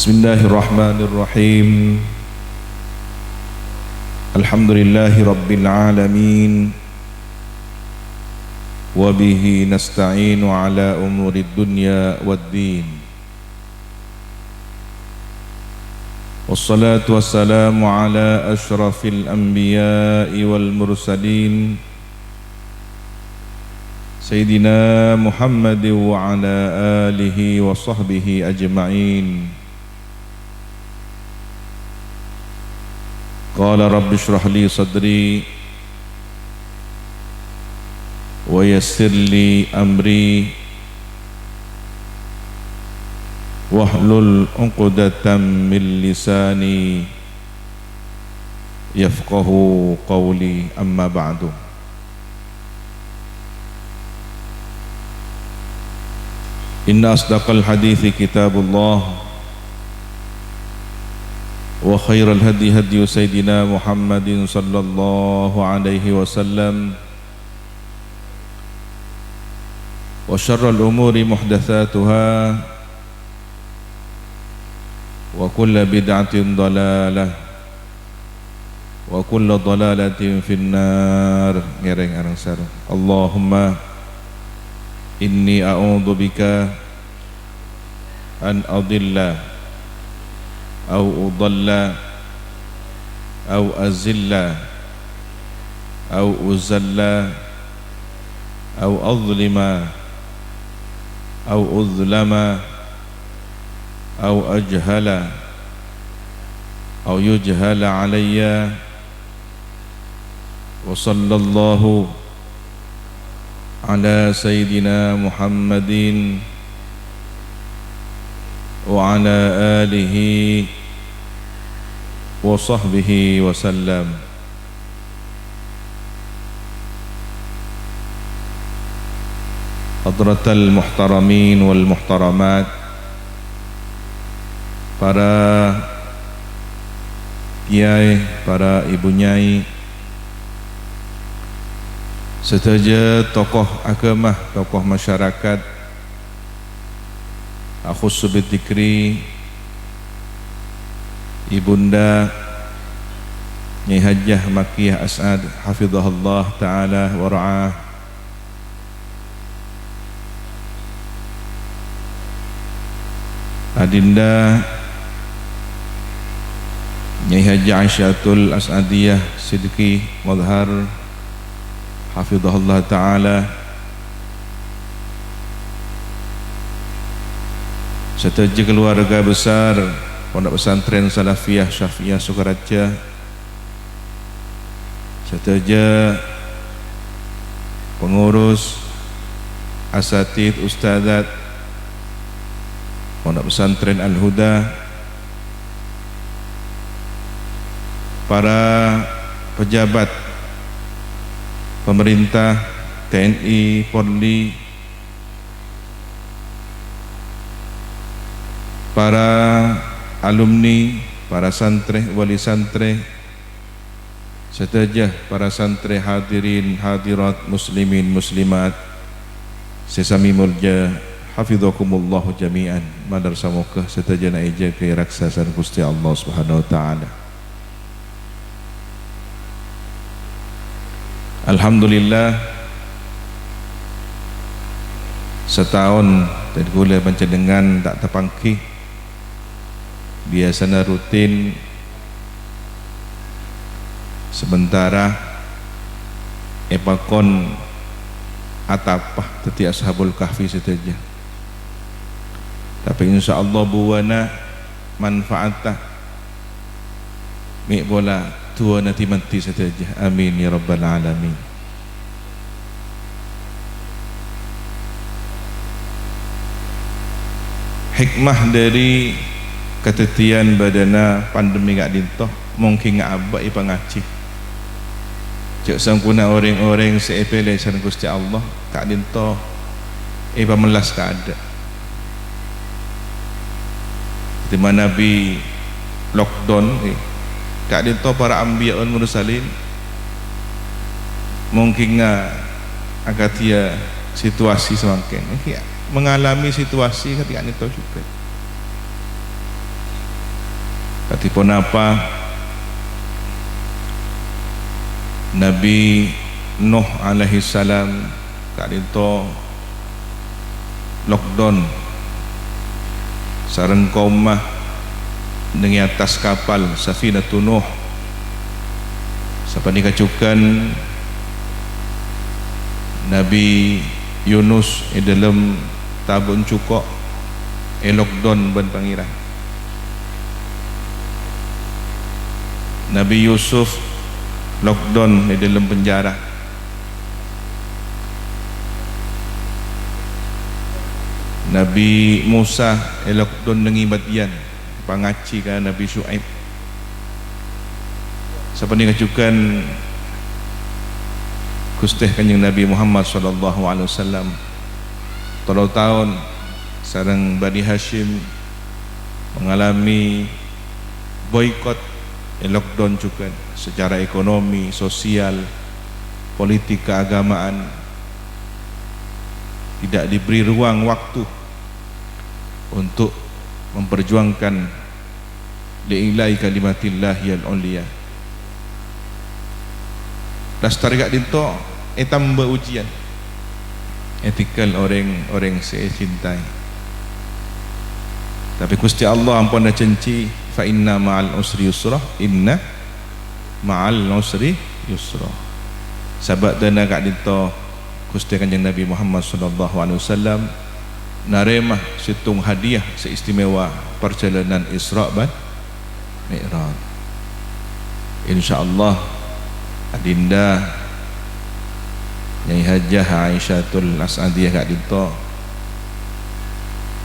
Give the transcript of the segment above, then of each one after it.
Bismillahirrahmanirrahim. Alhamdulillahi rabbil alamin. Wa bihi nasta'inu ala umurid dunya waddin. Wassalatu wassalamu ala ashrafil anbiya'i wal mursalin Sayyidina Muhammad wa ala alihi wa sahbihi ajma'in. Qala rabbi shrah li sadri wa yassir li amri wahlul 'uqdatam min lisani yafqahu qawli, amma ba'du. Inna asdaqal hadithi kitabullah wa khairal hadi hadi sayyidina Muhammadin sallallahu alaihi wasallam wa syarrul umuri muhdatsatuha wa kullu bid'atin dhalalah wa kullu dhalalatin finnar. Ngereng arang sareng. Allahumma inni a'udzu bika an adilla aw udalla aw azilla aw uzalla aw azlima aw uzlama aw ajhala aw yujhala alayya. Wa sallallahu ala sayyidina Muhammadin wa ala alihi wa sahbihi wa sallam. Hadratal muhtaramin wal muhtaramat, para kiai, para ibu nyai, serta tokoh agama, tokoh masyarakat, akhus bidzikri, ibunda Nyai Hajjah Makiyah As'ad hafizahullah ta'ala wa ra'ah, adinda Nyai Hajjah Aisyatul As'adiyah Sidqi Madhar hafizahullah ta'ala, serta keluarga besar Pondok Pesantren Salafiyah Syafi'iyah Sukaraja, serta pengurus, asatidz, ustadzat Pondok Pesantren Al-Huda, para pejabat pemerintah, TNI, Polri, para alumni, para santri, wali santri, serta para santri hadirin hadirat muslimin muslimat sesami mulja hafizakumullah jami'an. Madrasah Mekah serta naija ke raksasan Gusti Allah Subhanahu wa taala. Alhamdulillah, setahun dan gula panjenengan tak terpangki, biasanya rutin sementara epakon atapah teti ashabul kahfi saja, tapi insyaallah buwana manfaatah mik bola tua nanti mati saja. Amin ya rabbal alamin. Hikmah dari ketetian badana pandemi gak dintoh mungkin gak abak ipa ngaji cek sangkuna orang-orang seepele san Gusti Allah gak dintoh ipa melas gak ada di mana Nabi lockdown gak dintoh para anbiya wal mursalin mungkin agak dia situasi semakin mengalami situasi ketika itu juga. katipun apa Nabi Nuh alaihi salam kak dito lockdown sareng kaumah dengan atas kapal Safinatun Nuh sampai dikacukan Nabi Yunus dalam tabun cukok lockdown ban pangeran. Nabi Yusuf lockdown di dalam penjara. Nabi Musa lockdown dengan Madian pangaci kan Nabi Syuaib. Siapa ni kacukan Gustih Kanjeng Nabi Muhammad sallallahu alaihi wasallam 3 tahun sareng Bani Hashim mengalami boikot lockdown juga secara ekonomi, sosial, politik, keagamaan, tidak diberi ruang waktu untuk memperjuangkan li'ilai kalimatillahi al-uliya. Dasar gak dinto tambah ujian etikal orang saya cintai. Tapi Gusti Allah ampun dah cenci fa inna ma'al usri yusra, inna ma'al usri yusra. Sahabat dan agak dinto Gusti Kanjeng Nabi Muhammad sallallahu alaihi wasallam naremah situng hadiah seistimewa perjalanan Isra dan Mi'raj. Insyaallah adinda Nyai Hajah Aisyatul As'adiyah kak dinto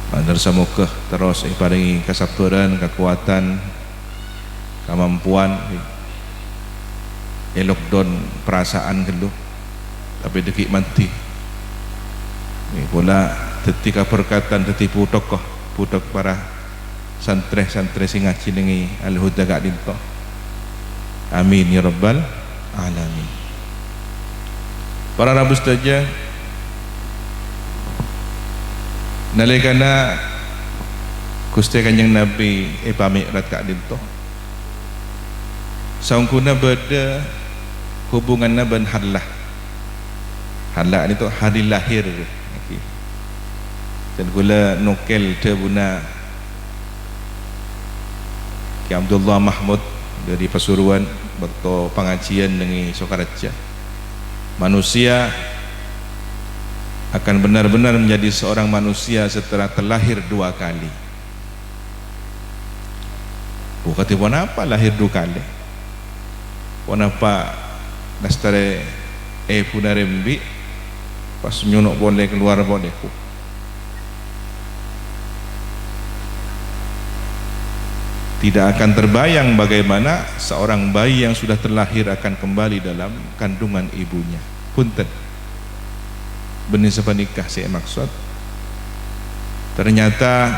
bandar samukah terus paringi kesabaran, kekuatan, kemampuan lockdown perasaan gelu tapi dekik mati ini pula ketika perkataan tetipu tokoh budak para santri singaci nengi al-huda kak dinto. Amin ya rabbal alamin. Para rabu saja nalikana Gusti Kanjeng Nabi pamirat kak dinto saungkuna beda hubunganna ban hallah itu hari lahir dan gula nukel tebuna Ki Abdullah Mahmud dari Pasuruan waktu pengajian dengan Sokaraja. Manusia akan benar-benar menjadi seorang manusia setelah terlahir 2 kali. Bukan tiba apa lahir 2 kali. Kenapa nastare punarembi pas nyunuk boleh keluar boleh. Tidak akan terbayang bagaimana seorang bayi yang sudah terlahir akan kembali dalam kandungan ibunya. Punten benih sepanikah saya maksud. Ternyata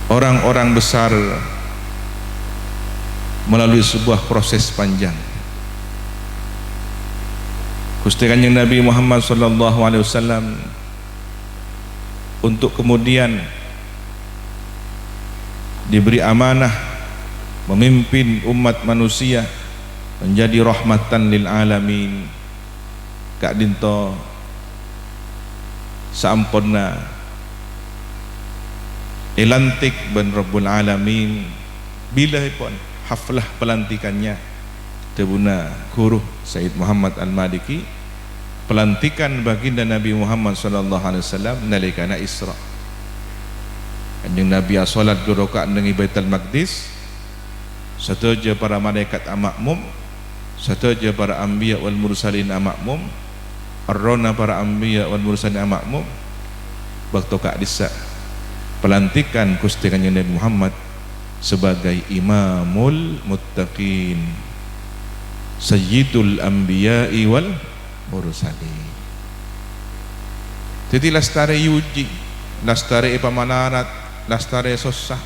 orang-orang besar melalui sebuah proses panjang. Gusti Kanjeng Nabi Muhammad sallallahu alaihi wasallam untuk kemudian diberi amanah memimpin umat manusia menjadi rahmatan lil alamin. Kak dinto sampurna ilantik ban Rabbul Alamin. Bila pun haflah pelantikannya tebuna guru Sayyid Muhammad Al-Maliki, pelantikan baginda Nabi Muhammad sallallahu alaihi wasallam nalikana Isra. Kanjeng Nabi salat 2 rakaat dengan Baitul Maqdis, sataja para malaikat amakmum, sataja para anbiya wal mursalin amakmum, arrona para anbiya wal mursalin amakmum. Waktu kak disa pelantikan Gusti Kanjeng Nabi Muhammad sebagai imamul muttaqin, sayyidul anbiya'i wal mursalin. Jadi lastare yuji, lastare pamanarat, lastare sosah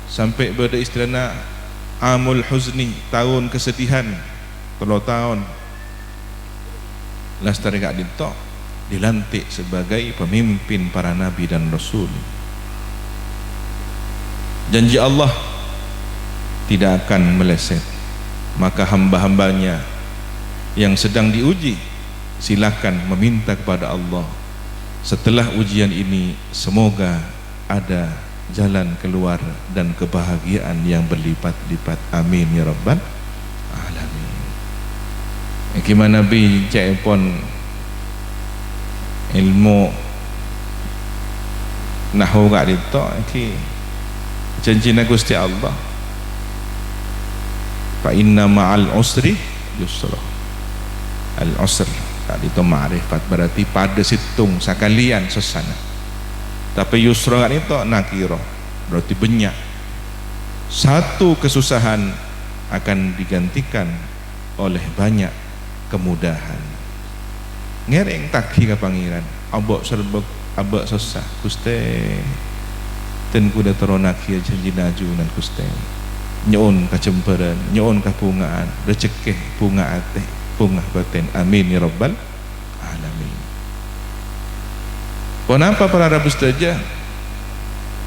sampai pada istilahnya amul huzni, tahun kesedihan 3 tahun. Lastare gak dinto dilantik sebagai pemimpin para nabi dan rasul. Janji Allah tidak akan meleset. Maka hamba-hambanya yang sedang diuji, silakan meminta kepada Allah setelah ujian ini semoga ada jalan keluar dan kebahagiaan yang berlipat-lipat. Amin ya rabbal alamin. Gimana Nabi cek pun ilmu nahu gak dito ki janji na Gusti Allah, fa inna ma'al usri yusra. Al usr tadi itu ma'rifat, berarti pada situng sekalian sesana. Tapi yusra kan itu nakiro, berarti banyak. Satu kesusahan akan digantikan oleh banyak kemudahan. Ngereng taki ke pangeran, abok serbek, abok susah Gusti ten kuda teronaki janji najunan Gusti. Nyon kacemperan, nyon kapungaan, rezeki bunga ate, bunga batin. Amin ya rabbal alamin. Kenapa para Rabb saja?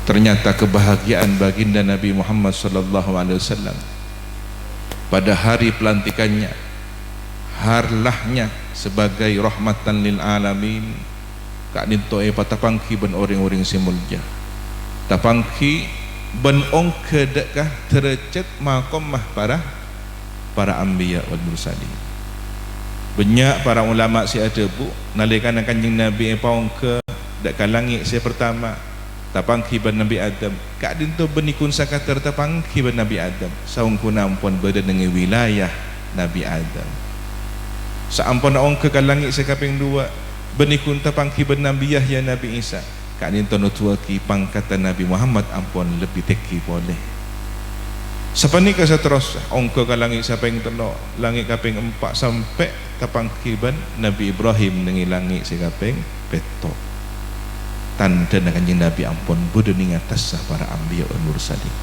Ternyata kebahagiaan baginda Nabi Muhammad sallallahu alaihi wasallam pada hari pelantikannya, harlahnya sebagai rahmatan lil alamin, kak dintoe patapangki ben orang-orang simulja. Tapangki ben ongke dekah terecet makomah para anbiya wal mursalin. Banyak para ulama si ada bu nalikan kanjeng Nabi paongke dak kalangi si pertama tapangki ben Nabi Adam. Kak dinto benikun sakater tapangki ben Nabi Adam. Saungkuna ampun beda dengan wilayah Nabi Adam. Saampun ongke kalangi si kaping dua benikun tapangki ben Nabi Yahya Nabi Isa. Kak dinto nutuaki pangkatan Nabi Muhammad ampun lebih teki boleh. Sapani ka seterusnya ongko ka langit saping telo, langit kaping 4 sampai tapangki ben Nabi Ibrahim nengi langit si kaping 7. Tanda na kanjeng Nabi ampun budu ning atas para anbiya wal mursalin.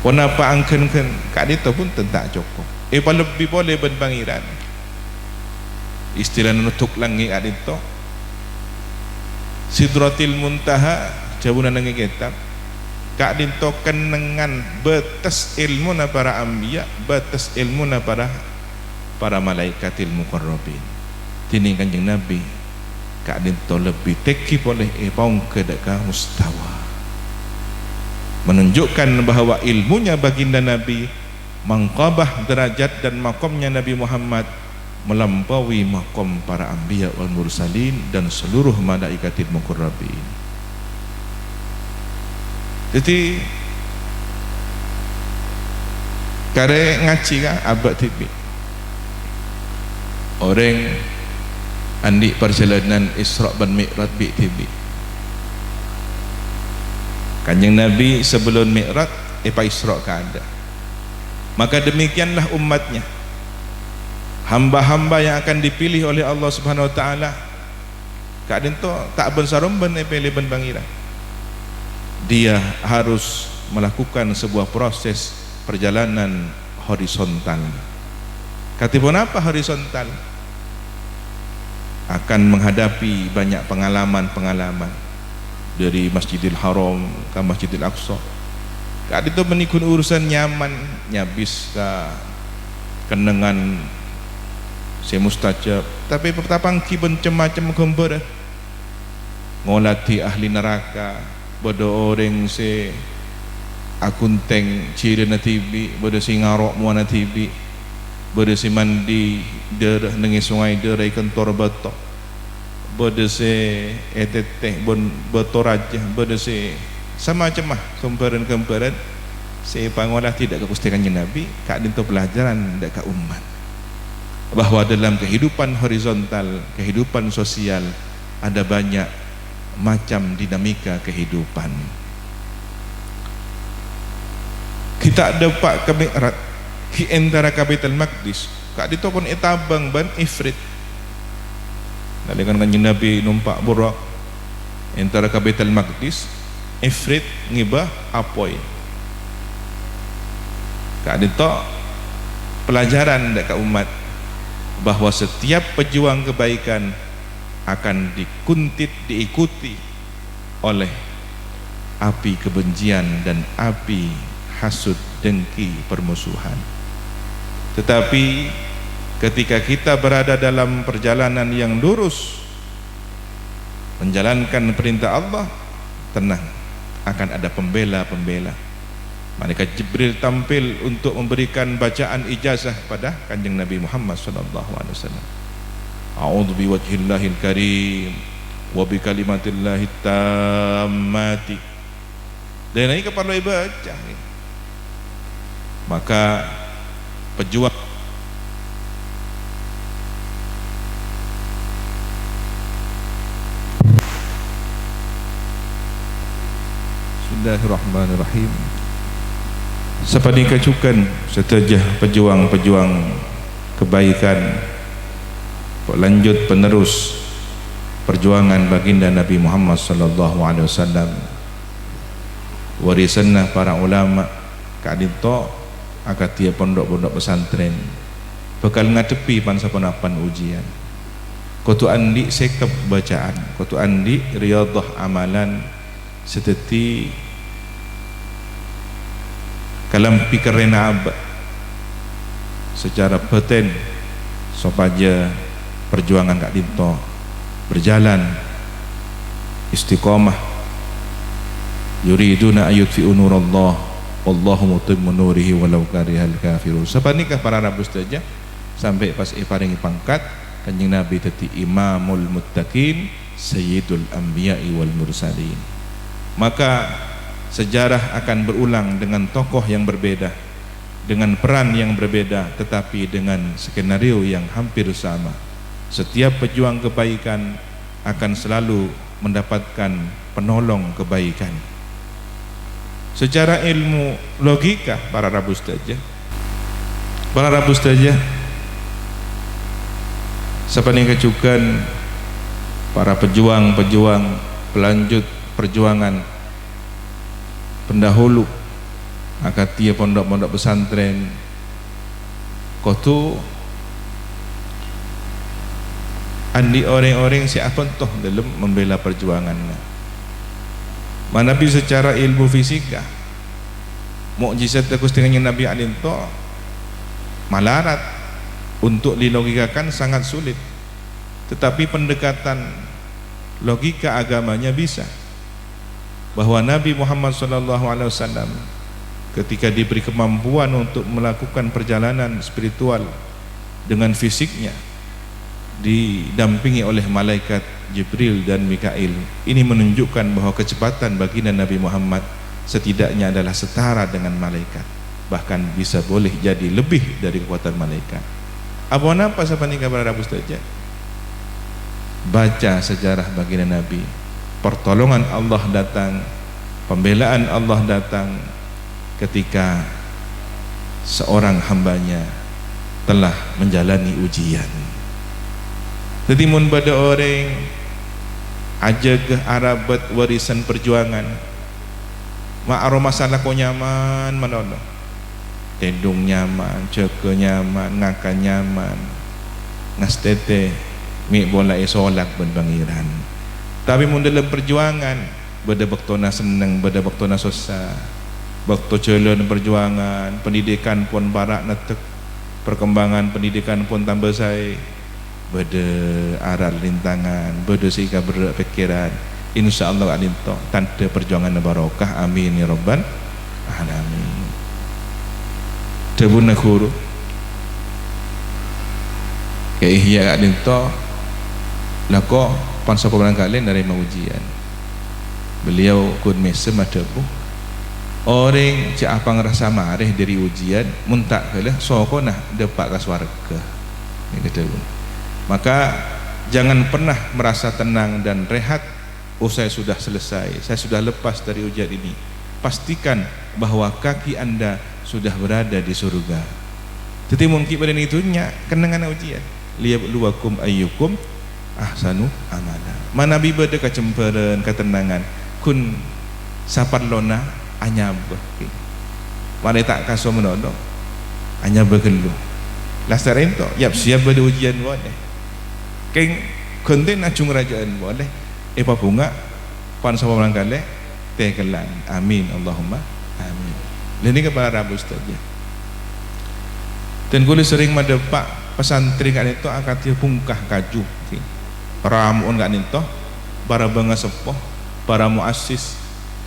Kenapa angkenken kak dinto pun tentak cukup. Lebih boleh ben pangeran. Istilah nutuk langit kak dinto Sidratil Muntaha jabunan dengan kitab kak dinto kenengan batas ilmu na para anbiya, batas ilmu na para malaikatil muqarrabin. Tini kanjeng Nabi kak dinto lebih teki boleh paung kedaka mustawa, menunjukkan bahawa ilmunya baginda Nabi, mangkabah derajat dan makomnya Nabi Muhammad melampaui makom para anbiya wal mursalin dan seluruh malaikatil muqarrabin. Jadi kare ngaji kan abad TV orang andi perjalanan Isra dan Mi'raj bi TV. Kanjeng Nabi sebelum Mi'raj Isra ka ada. Maka demikianlah umatnya, hamba-hamba yang akan dipilih oleh Allah Subhanahu wa taala. Kak dinto tak bensarum ben pilih ben bangira. Dia harus melakukan sebuah proses perjalanan horizontal. Katipun apa horizontal? Akan menghadapi banyak pengalaman-pengalaman dari Masjidil Haram ke Masjidil Aqsa. Kak dinto menikun urusan nyaman, nyabis ka kenengan saya mustajab, tapi pertapang kiben macam gambar ngolati ahli neraka, bodo orang se akunteng ciri na TV, bodo si ngarok muana TV, bodo si mandi derah nengi sungai derah kantor batok, bodo si eteteh bon batok raja, bodo si sama macam gambaran si pangolah tidak kepustikan Nabi, kak dinto pelajaran dak ka umat bahwa dalam kehidupan horizontal, kehidupan sosial ada banyak macam dinamika kehidupan. Kita ada Pak Mi'raj di antara Baitul Maqdis, kak dito pun etabang ban ifrit. Nalikan kanjeng Nabi numpak burak antara Baitul Maqdis, ifrit ngibah apoy. Kak dito pelajaran dak ka umat bahwa setiap pejuang kebaikan akan diikuti oleh api kebencian dan api hasud, dengki, permusuhan. Tetapi ketika kita berada dalam perjalanan yang lurus, menjalankan perintah Allah, tenang, akan ada pembela-pembela. Malaikat Jibril tampil untuk memberikan bacaan ijazah pada Kanjeng Nabi Muhammad sallallahu alaihi wasallam. A'udzu biwajhillahil karim wa bi kalimatillahit tammati. Dan ini perlu dibaca. Maka pejuang Bismillahirrahmanirrahim. Seperti kacukan setajah pejuang-pejuang kebaikan, lanjut penerus perjuangan baginda Nabi Muhammad sallallahu alaihi wasallam, warisanna para ulama kadito agar tiap pondok-pondok pesantren bakal ngadepi pansaponapan ujian. Kotu andi sekep bacaan, kotu andi riyadhah amalan seperti kalam pikerena abad secara batin supaya perjuangan Kak Dinto berjalan istiqomah. Yuriduna ayutfi'u nurallah wallahu mutimmu nurihi walau karihal kafirun. Sapa nikah para rabu saja sampai pas paringi pangkat Kanjeng Nabi tadi imamul muttaqin sayyidul anbiya'i wal mursalin. Maka sejarah akan berulang dengan tokoh yang berbeda, dengan peran yang berbeda, tetapi dengan skenario yang hampir sama. Setiap pejuang kebaikan akan selalu mendapatkan penolong kebaikan. Secara ilmu logika para rabu saja sepanjang kecukan para pejuang-pejuang pelanjut perjuangan pendahulu akatia pondok-pondok pesantren kotu andi orang-orang siapa toh dalam membela perjuangan. Manabi secara ilmu fisika mukjizat dengan Nabi alim to malarat untuk dilogikakan sangat sulit, tetapi pendekatan logika agamanya bisa. Bahwa Nabi Muhammad SAW ketika diberi kemampuan untuk melakukan perjalanan spiritual dengan fisiknya didampingi oleh malaikat Jibril dan Mikail, ini menunjukkan bahwa kecepatan baginda Nabi Muhammad setidaknya adalah setara dengan malaikat, bahkan bisa boleh jadi lebih dari kekuatan malaikat. Apa napa sapani kabar Rabu saja? Baca sejarah baginda Nabi, pertolongan Allah datang, pembelaan Allah datang ketika seorang hambanya telah menjalani ujian. Jadi mun pada orang aja ke arabat warisan perjuangan ma'aro masalah ko nyaman manono tendung nyaman, ceke nyaman, ngakan nyaman, ngastete mi bola isolak ben bangiran. Tapi mun dalam perjuangan beda baktona seneng, beda baktona susah, bakto celon perjuangan, pendidikan pun barak netek, perkembangan pendidikan pun tambah saya, beda aral lintangan, beda sehingga berpikiran. Insya Allah alinto tanda perjuangan barokah, amin ya rabbal alamin. Debuna guru kayak ihya alinto lako pansa pemenang kalian dari ujian. Beliau kun mesem ada bu orang cak apa ngerasa marah dari ujian muntak kalah soko nah depak ke swarga. Ini kata bu. Maka jangan pernah merasa tenang dan rehat. Oh saya sudah selesai, saya sudah lepas dari ujian ini. Pastikan bahwa kaki anda sudah berada di surga. Jadi mungkin pada itunya kenangan ujian. Liyabluwakum ayyukum ahsanu amala. Mana biba de kacemperan ketenangan kun sapat lona anyab. Mare tak kaso menodo anyab gelu. Lasarin to yap siap pada ujian boleh. Keng konten acung rajaan boleh. Bunga pan sama melangkale tekelan. Amin Allahumma amin. Ini kepada Rabu Ustaz ya. Dan gue sering mendepak pesantren kan itu akan dipungkah kaju ramuan kan itu para bangga sepoh para muassis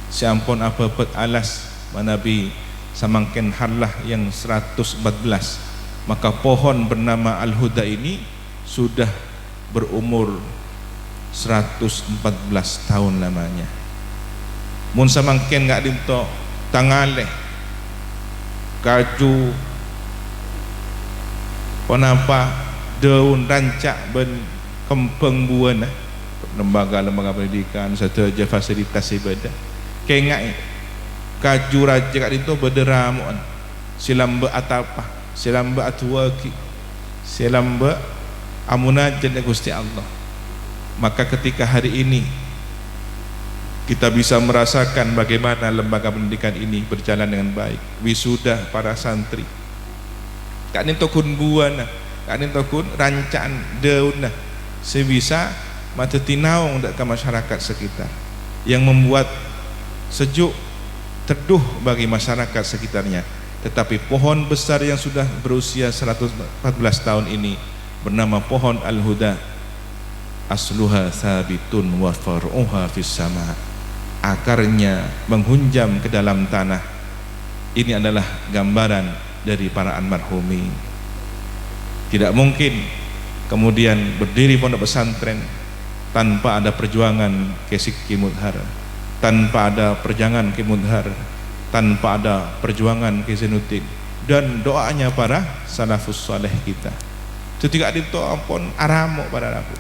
si ampun ababet alas manabi samangken harlah yang 114. Maka pohon bernama Al-Huda ini sudah berumur 114 tahun lamanya. Mun samangken gak dinto tangaleh kaju kenapa daun rancak ben kempeng buana lembaga-lembaga pendidikan serta fasilitas ibadah kengai kaju raja kat itu berderamuan silamba atapah silamba atuwaki silamba amunajat Gusti Allah. Maka ketika hari ini kita bisa merasakan bagaimana lembaga pendidikan ini berjalan dengan baik, wisuda para santri kak ni tokun buana kak ni tokun rancaan daun sebisa mata tinaung ke masyarakat sekitar yang membuat sejuk teduh bagi masyarakat sekitarnya. Tetapi pohon besar yang sudah berusia 114 tahun ini bernama pohon Al-Huda, asluha sabitun wa far'uha fis sama, akarnya menghunjam ke dalam tanah. Ini adalah gambaran dari para almarhumin. Tidak mungkin kemudian berdiri pondok pesantren tanpa ada perjuangan Kesik Kimudhar, tanpa ada perjuangan Kimudhar, tanpa ada perjuangan Kesenuddin dan doanya para salafus saleh kita. Ketika itu ampun aramo pada rabu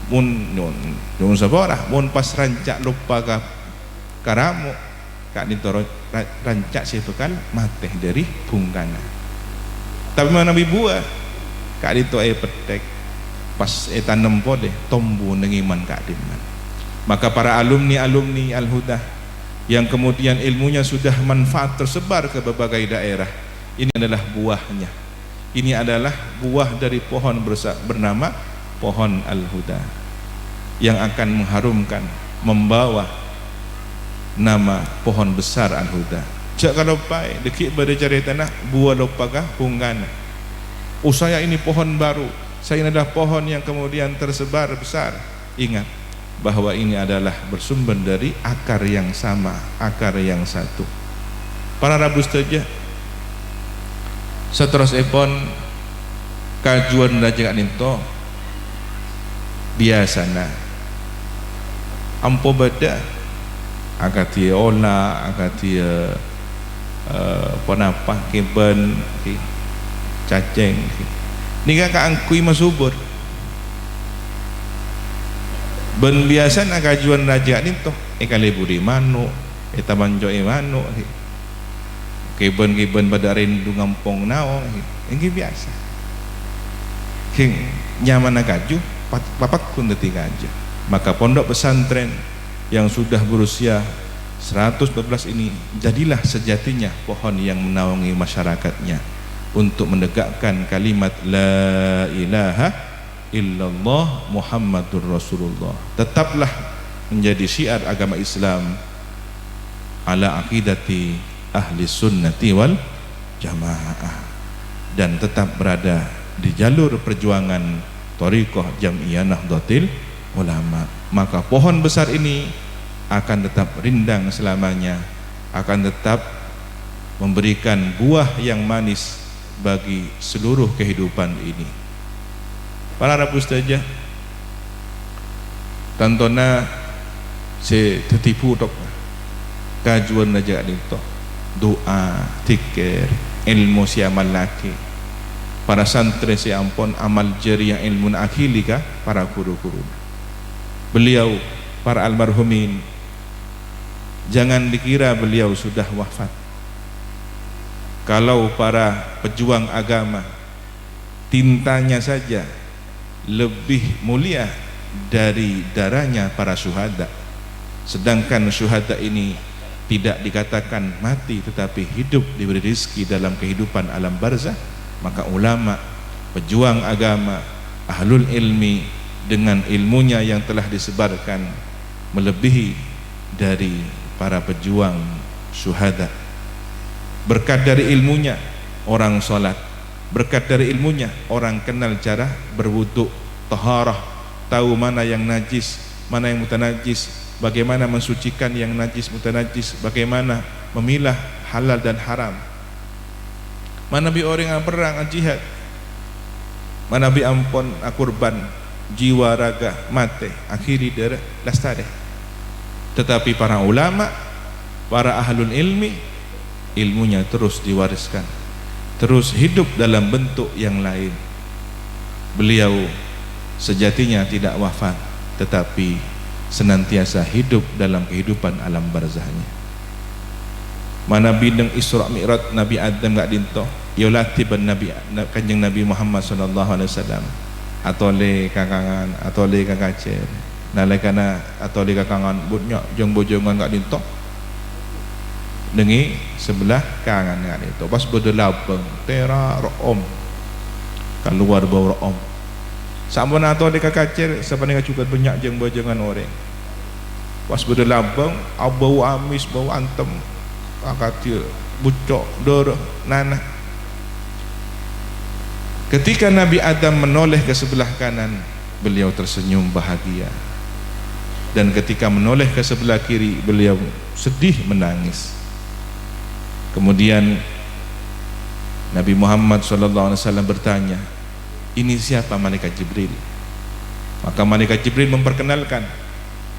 mun nun sabora mun pas rancak lupa ka karamu kak ditoro rancak sifekal mateh dari bungkana. Tapi mana buah kak dito petek pas tanam pode tombu nengiman kak diman. Maka para alumni Al-Huda yang kemudian ilmunya sudah manfaat tersebar ke berbagai daerah, ini adalah buahnya. Ini adalah buah dari pohon bernama pohon Al-Huda yang akan mengharumkan, membawa nama pohon besar Al-Huda. Jak kalau pai dekik pada cari tanah buah lopakah punggana. Saya ini pohon baru, saya ini adalah pohon yang kemudian tersebar besar. Ingat bahwa ini adalah bersumber dari akar yang sama, akar yang satu. Para Rabu saja seterusipun kajuan raja ninto biasana ampo beda akatia ola akatia penapa kiben caceng ni ka angkui masubur ben biasa na kajuan raja ninto kali budi manu eta manjo manu kiben pada rindu ngampong nao ini biasa king nyaman na kaju papak pun detik aja. Maka pondok pesantren yang sudah berusia 114 ini jadilah sejatinya pohon yang menaungi masyarakatnya untuk menegakkan kalimat la ilaha illallah Muhammadur Rasulullah. Tetaplah menjadi syiar agama Islam ala aqidati ahli sunnati wal jamaah, dan tetap berada di jalur perjuangan thariqah Jam'iyah Nahdlatul Ulama. Maka pohon besar ini akan tetap rindang selamanya, akan tetap memberikan buah yang manis bagi seluruh kehidupan ini. Para Rabu saja tantona se tertipu tok kajuan aja itu doa tikir ilmu siamal laki para santri si ampun amal jariah ilmu akhilika para guru-guru beliau para almarhumin. Jangan dikira beliau sudah wafat. Kalau para pejuang agama tintanya saja lebih mulia dari darahnya para syuhada, sedangkan syuhada ini tidak dikatakan mati tetapi hidup, diberi rezeki dalam kehidupan alam barzah, maka ulama, pejuang agama, ahlul ilmi dengan ilmunya yang telah disebarkan melebihi dari para pejuang syuhada. Berkat dari ilmunya orang sholat, berkat dari ilmunya orang kenal cara berwuduk, taharah, tahu mana yang najis, mana yang mutanajis, bagaimana mensucikan yang najis mutanajis, bagaimana memilah halal dan haram. Mana bi orang yang perang jihad, mana bi ampun kurban jiwa raga mate akhiri der lastare. Tetapi para ulama, para ahlul ilmi, ilmunya terus diwariskan, terus hidup dalam bentuk yang lain. Beliau sejatinya tidak wafat, tetapi senantiasa hidup dalam kehidupan alam barzahnya. Mana bideng Isra Mi'raj Nabi Adam gak dinto, yolatiban Nabi Kanjeng Nabi Muhammad sallallahu alaihi wasallam atole kakangan atole kakacer nalekana atole kakangan butnya jong bojongan gak dinto dengi sebelah kangan gak dinto pas bedelabeng tera room keluar bau room sampun atole kakacer sapanega juga banyak jong bojongan orang pas bedelabeng bau amis bau antem akatil bucok dor nanah. Ketika Nabi Adam menoleh ke sebelah kanan, beliau tersenyum bahagia. Dan ketika menoleh ke sebelah kiri, beliau sedih menangis. Kemudian Nabi Muhammad SAW bertanya, ini siapa malaikat Jibril? Maka malaikat Jibril memperkenalkan,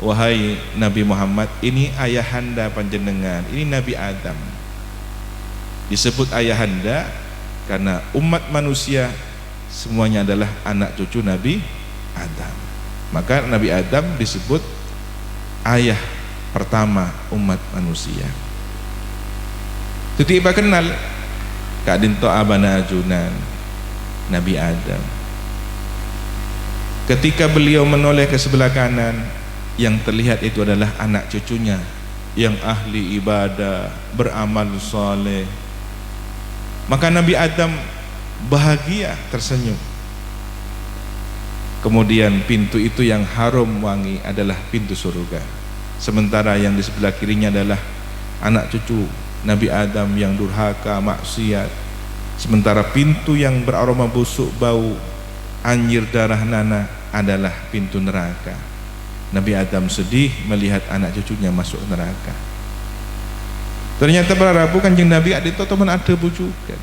wahai Nabi Muhammad, ini ayahanda panjenengan, ini Nabi Adam. Disebut ayahanda karena umat manusia semuanya adalah anak cucu Nabi Adam. Maka Nabi Adam disebut ayah pertama umat manusia. Tiba kenal Kak Dinto Abana Ajunan Nabi Adam. Ketika beliau menoleh ke sebelah kanan, yang terlihat itu adalah anak cucunya yang ahli ibadah, beramal soleh. Maka Nabi Adam bahagia tersenyum. Kemudian pintu itu yang harum wangi adalah pintu surga. Sementara yang di sebelah kirinya adalah anak cucu Nabi Adam yang durhaka, maksiat. Sementara pintu yang beraroma busuk, bau, anjir, darah, nanah adalah pintu neraka. Nabi Adam sedih melihat anak cucunya masuk neraka. Ternyata para Rabu Kanjeng Nabi adito teman ada bujukan.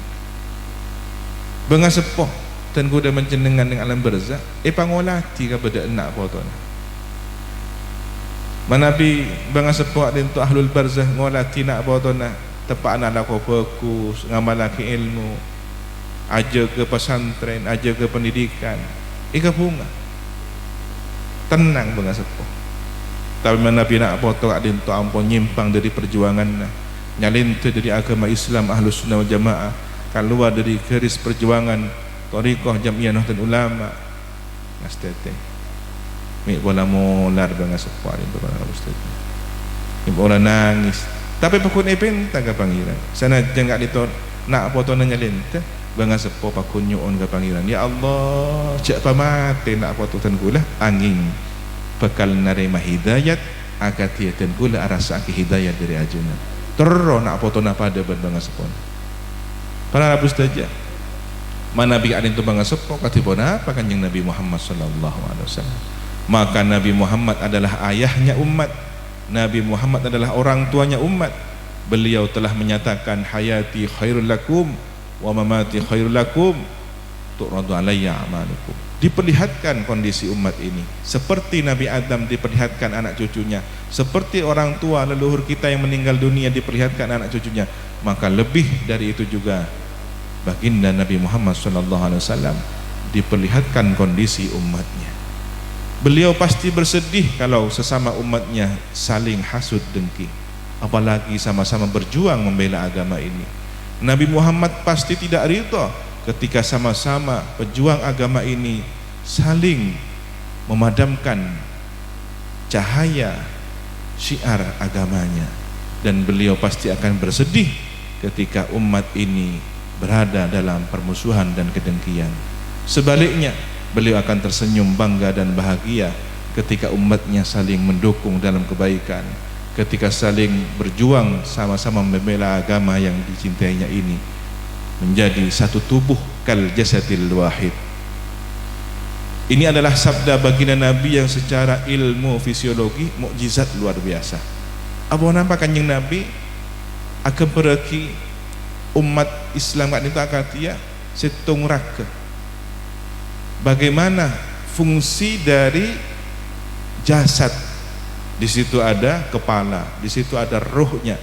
Benga sepoh dan kuda mencendengan dengan alam barzah. Pangolati ka beda enak potona. Manabi benga sepoh adito ahlul barzah ngolati nak potona. Tepak anak ko fokus ngamalaki ilmu. Aja ke pesantren, aja ke pendidikan. Ika bunga. Tenang benga sepoh. Tapi manabi nak foto adito ampun nyimpang dari perjuangan. Nyalinta dari agama Islam Ahlus Sunnah wal Jamaah, keluar dari garis perjuangan Thariqah Jamiah Nahdlatul Ulama ngastete mi bola molar banga sepuar itu banga ustaz mi bola nangis tapi pakun epen taga pangiran sana jengak dito nak foto nyalinta banga sepo pakun nyuon ka pangiran ya Allah cak pamate nak foto tan kula angin bekal narema hidayat akatiatan kula arasa ki hidayat dari ajunan terro nak foto na pada banga sepon para Abu Staja mana bi adin tu banga sepo katipona apa Kanjeng Nabi Muhammad sallallahu alaihi wasallam. Maka Nabi Muhammad adalah ayahnya umat, Nabi Muhammad adalah orang tuanya umat. Beliau telah menyatakan hayati khairul lakum wa mamati khairul lakum tu'radu alayya amalukum. Diperlihatkan kondisi umat ini seperti Nabi Adam diperlihatkan anak cucunya, seperti orang tua leluhur kita yang meninggal dunia diperlihatkan anak cucunya, maka lebih dari itu juga baginda Nabi Muhammad SAW diperlihatkan kondisi umatnya. Beliau pasti bersedih kalau sesama umatnya saling hasud dengki, apalagi sama-sama berjuang membela agama ini. Nabi Muhammad pasti tidak ridha ketika sama-sama pejuang agama ini saling memadamkan cahaya syiar agamanya, dan beliau pasti akan bersedih ketika umat ini berada dalam permusuhan dan kedengkian. Sebaliknya, beliau akan tersenyum bangga dan bahagia ketika umatnya saling mendukung dalam kebaikan, ketika saling berjuang sama-sama membela agama yang dicintainya ini menjadi satu tubuh kal jasadil wahid. Ini adalah sabda baginda Nabi yang secara ilmu fisiologi mukjizat luar biasa. Apa nampak kanjeng Nabi akan pergi umat Islam kat itu akatia setung raka. Bagaimana fungsi dari jasad? Di situ ada kepala, di situ ada rohnya,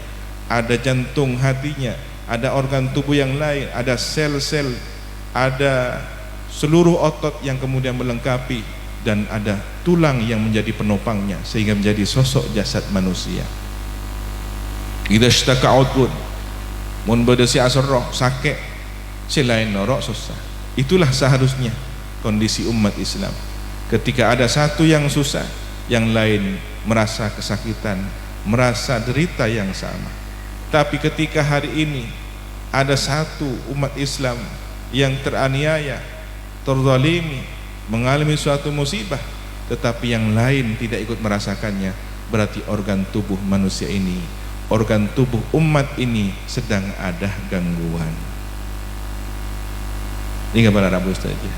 ada jantung hatinya, ada organ tubuh yang lain, ada sel-sel, ada seluruh otot yang kemudian melengkapi, dan ada tulang yang menjadi penopangnya sehingga menjadi sosok jasad manusia. Idza ishtaka udhun, mun bedesi asar roh sakit, selain norok susah. Itulah seharusnya kondisi umat Islam. Ketika ada satu yang susah, yang lain merasa kesakitan, merasa derita yang sama. Tapi ketika hari ini ada satu umat Islam yang teraniaya, terzalimi, mengalami suatu musibah, tetapi yang lain tidak ikut merasakannya, berarti organ tubuh manusia ini, organ tubuh umat ini sedang ada gangguan. Ini kabar Rabu saja.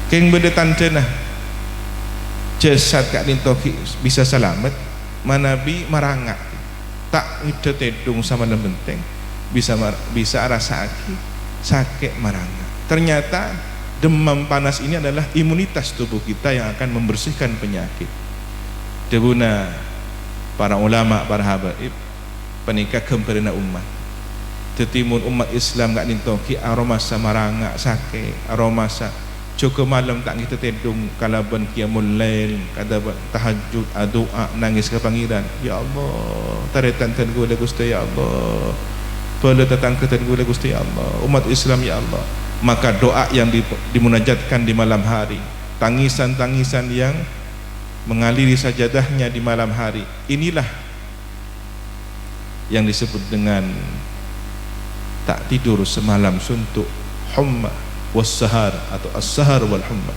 Keng bedetan cenah jasad kak nintoki bisa selamat, manabi marangak tak ngide tedung sama lembenteng bisa rasa sakit marangak. Ternyata demam panas ini adalah imunitas tubuh kita yang akan membersihkan penyakit. Debuna para ulama, para habaib penikah kemperina umat tetimun umat Islam gak nintoki aromasa marangak sakit, aromasa cukup malam tak kita tedung kalaban qiyamul lail, kada tahajud, doa, nangis ke pangeran. Ya Allah, taretan tan gula Gusti ya Allah. Pala tatang ketan gula Gusti ya Allah. Umat Islam ya Allah. Maka doa yang dimunajatkan di malam hari, tangisan-tangisan yang mengaliri sajadahnya di malam hari, inilah yang disebut dengan tak tidur semalam suntuk, humma was-sahar atau as-sahar wal humma.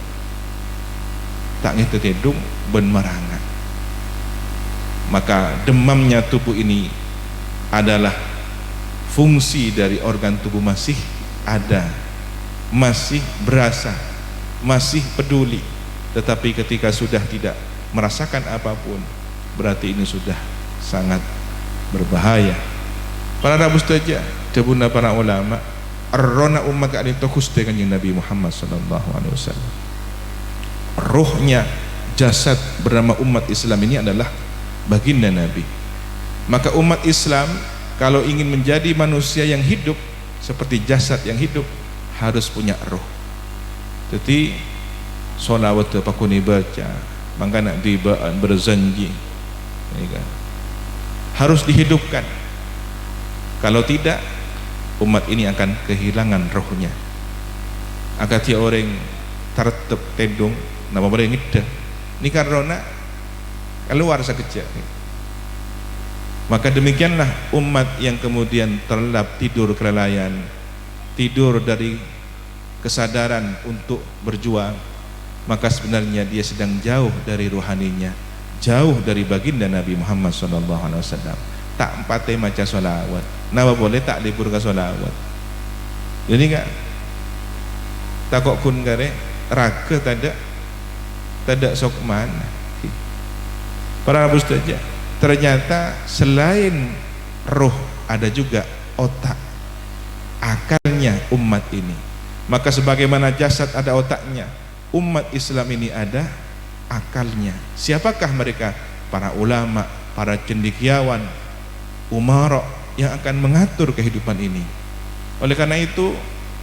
Tak ngita tedung ben marangan. Maka demamnya tubuh ini adalah fungsi dari organ tubuh masih ada, masih berasa, masih peduli. Tetapi ketika sudah tidak merasakan apapun, berarti ini sudah sangat berbahaya. Para Rabu saja, debuna para ulama, arrona umat kali tokus dengan Nabi Muhammad sallallahu alaihi wasallam. Rohnya jasad bernama umat Islam ini adalah baginda Nabi. Maka umat Islam kalau ingin menjadi manusia yang hidup seperti jasad yang hidup, harus punya roh. Jadi solawat pakuni baca, maka nak dibaan berjanji, harus dihidupkan. Kalau tidak, umat ini akan kehilangan rohnya. Agak orang tertep tendung nama mereka ngida ini karena keluar sekejap. Maka demikianlah umat yang kemudian terlelap tidur kelalaian, tidur dari kesadaran untuk berjuang, maka sebenarnya dia sedang jauh dari ruhaninya, jauh dari baginda Nabi Muhammad SAW. Tak empatnya maca solawat, nama boleh tak libur ke solawat. Jadi enggak takok kun kare raga tada sok mana. Para Abu saja. Ternyata selain roh ada juga otak, akalnya umat ini. Maka sebagaimana jasad ada otaknya, umat Islam ini ada akalnya. Siapakah mereka? Para ulama, para cendekiawan, umara yang akan mengatur kehidupan ini. Oleh karena itu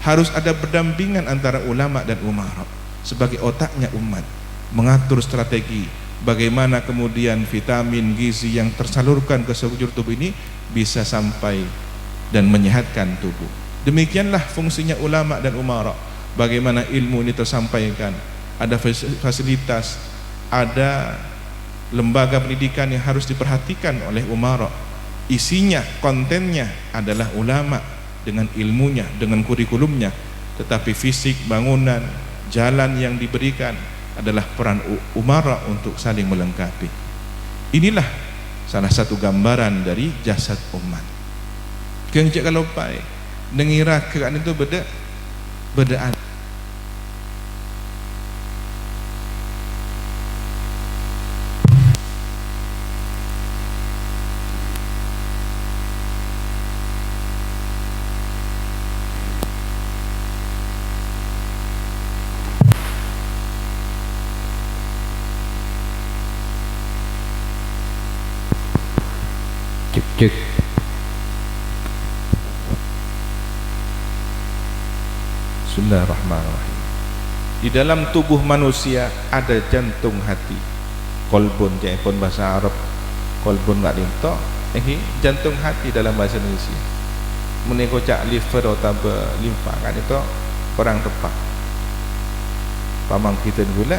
harus ada berdampingan antara ulama dan umara sebagai otaknya umat, mengatur strategi bagaimana kemudian vitamin gizi yang tersalurkan ke sekujur tubuh ini bisa sampai dan menyehatkan tubuh. Demikianlah fungsinya ulama dan umara. Bagaimana ilmu ini tersampaikan, ada fasilitas, ada lembaga pendidikan yang harus diperhatikan oleh umara. Isinya, kontennya adalah ulama dengan ilmunya, dengan kurikulumnya. Tetapi fisik, bangunan, jalan yang diberikan, adalah peran umara untuk saling melengkapi. Inilah salah satu gambaran dari jasad umat. Kenjak kalau pai nengira kekan itu beda cek. Bismillahirrahmanirrahim. Di dalam tubuh manusia ada jantung hati. Kolbun pun bahasa Arab, kolbun nggak dinto. Jantung hati dalam bahasa Indonesia. Menekocak liver atau limfa kan itu kurang tepat. Pamang kita gula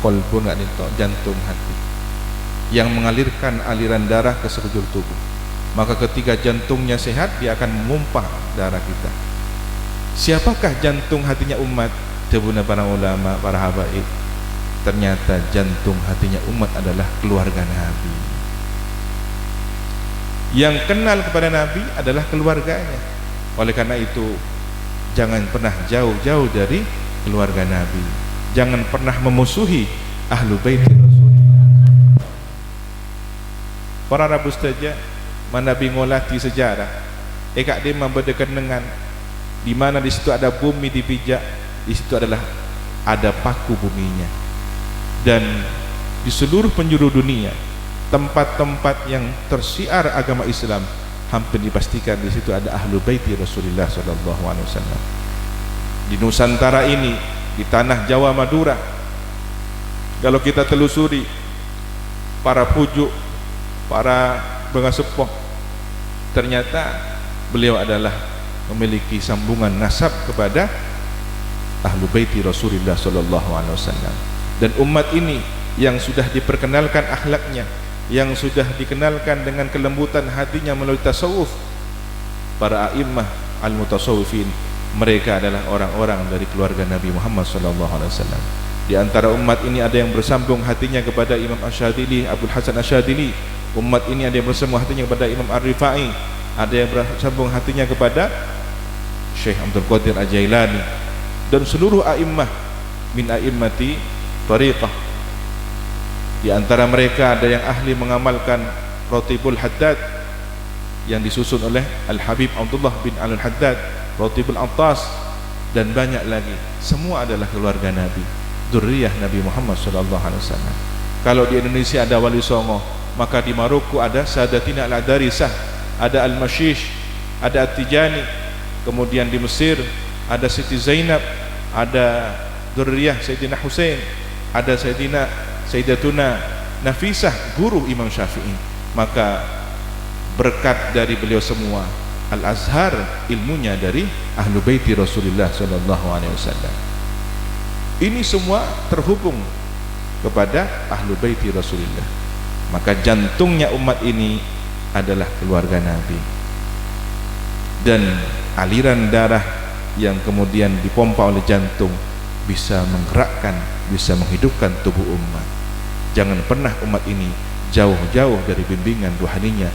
kolbun nggak dinto, jantung hati yang mengalirkan aliran darah ke sekujur tubuh. Maka ketika jantungnya sehat, dia akan memumpah darah kita. Siapakah jantung hatinya umat? Tebuna para ulama, para habaib. Ternyata jantung hatinya umat adalah keluarga Nabi. Yang kenal kepada Nabi adalah keluarganya. Oleh karena itu, jangan pernah jauh-jauh dari keluarga Nabi. Jangan pernah memusuhi ahlu baiti Rasulullah. Para Rabu saja Nabi ngolati sejarah. Kak dia membedakan dengan di mana di situ ada bumi dipijak, di situ adalah ada paku buminya. Dan di seluruh penjuru dunia, tempat-tempat yang tersiar agama Islam, hampir dipastikan di situ ada ahlu baiti Rasulullah SAW. Di Nusantara ini, di tanah Jawa Madura, kalau kita telusuri para pujuk, para bengasepoh, ternyata beliau adalah memiliki sambungan nasab kepada ahlu baiti Rasulullah SAW. Dan umat ini yang sudah diperkenalkan akhlaknya, yang sudah dikenalkan dengan kelembutan hatinya melalui tasawuf, para a'immah al-mutasawwifin, mereka adalah orang-orang dari keluarga Nabi Muhammad SAW. Di antara umat ini ada yang bersambung hatinya kepada Imam Asyadili, Abdul Hasan Asyadili. Umat ini ada yang bersambung hatinya kepada Imam Ar-Rifai, ada yang bersambung hatinya kepada Syekh Abdul Qadir Al-Jailani, dan seluruh a'immah min a'immati tariqah. Di antara mereka ada yang ahli mengamalkan Ratibul Haddad yang disusun oleh Al-Habib Abdullah bin Al-Haddad, Ratibul Attas, dan banyak lagi. Semua adalah keluarga Nabi, dzurriyyah Nabi Muhammad SAW. Kalau di Indonesia ada Wali Songo, maka di Maroko ada Sadatina Al-Adarisah, ada Al-Mashish, ada At-Tijani. Kemudian di Mesir ada Siti Zainab, ada dzurriyyah Sayyidina Husain, ada Sayyidatuna Nafisah, guru Imam Syafi'i. Maka berkat dari beliau semua, Al-Azhar ilmunya dari ahlu baiti Rasulullah SAW. Ini semua terhubung kepada ahlu baiti Rasulullah. Maka jantungnya umat ini adalah keluarga Nabi. Dan aliran darah yang kemudian dipompa oleh jantung bisa menggerakkan, bisa menghidupkan tubuh umat. Jangan pernah umat ini jauh-jauh dari bimbingan ruhaninya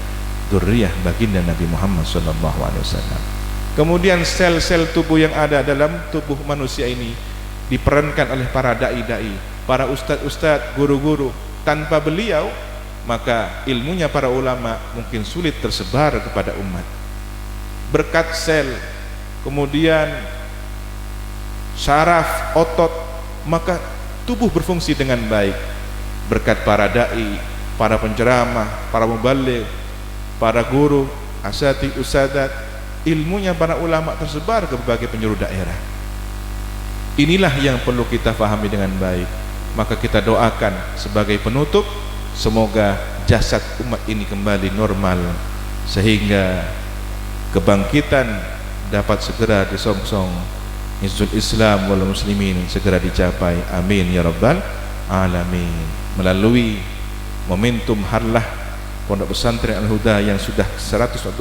dzurriyyah baginda Nabi Muhammad SAW. Kemudian sel-sel tubuh yang ada dalam tubuh manusia ini diperankan oleh para dai-dai, para ustadz-ustadz, guru-guru. Tanpa beliau, maka ilmunya para ulama mungkin sulit tersebar kepada umat. Berkat sel, kemudian saraf, otot, maka tubuh berfungsi dengan baik. Berkat para dai, para penceramah, para mubaligh, para guru, asatidz, usadat, ilmunya para ulama tersebar ke berbagai penjuru daerah. Inilah yang perlu kita fahami dengan baik. Maka kita doakan sebagai penutup, semoga jasad umat ini kembali normal, sehingga kebangkitan dapat segera disongsong, Izzul Islam wal Muslimin segera dicapai. Amin ya rabbal alamin. Melalui momentum harlah Pondok Pesantren Al-Huda yang sudah 114,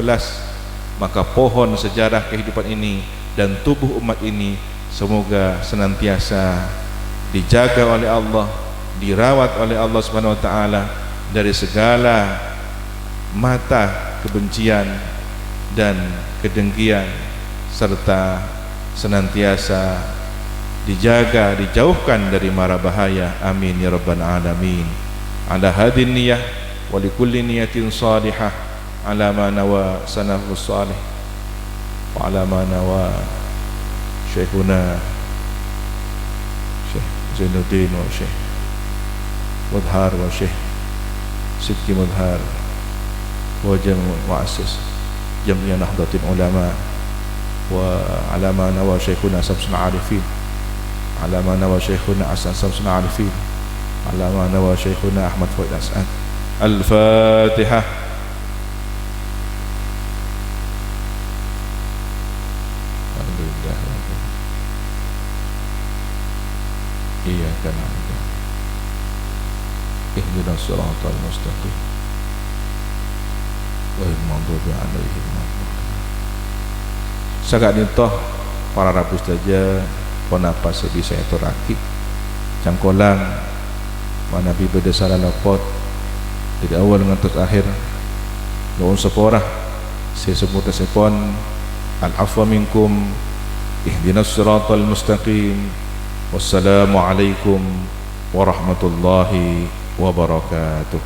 maka pohon sejarah kehidupan ini dan tubuh umat ini semoga senantiasa dijaga oleh Allah, dirawat oleh Allah Subhanahu wa taala dari segala mata kebencian dan kedengkian, serta senantiasa dijaga, dijauhkan dari mara bahaya. Amin ya rabbal alamin. Ala hadin niyah wa likulli niyatin salihah, ala ma nawa sanahus salih wa ala ma nawa syekhuna Syekh Zainuddin wa Syekh Mudhar wa Syekh Sidki Mudhar wa jami' muassis Jami'ah Nahdlatul Ulama, wa ala ma nawa syekhuna Samsul Arifin, ala ma nawa syekhuna Hasan Samsul Arifin, ala ma nawa syekhuna Ahmad Fuad As'ad. Al-Fatihah. Alhamdulillah. Iyyaka na'budu ihdinas siratal mustaqim ghairil maghdubi 'alaihim waladdallin. Sagak nitoh para rabu saja ponapa sebisa itu rakit cangkolang mana bi beda salah lapot dari awal ngantos akhir nuhun seporah sesemut sepon al-afwa minkum ihdinas siratal mustaqim. Wassalamu alaikum warahmatullahi wabarakatuh.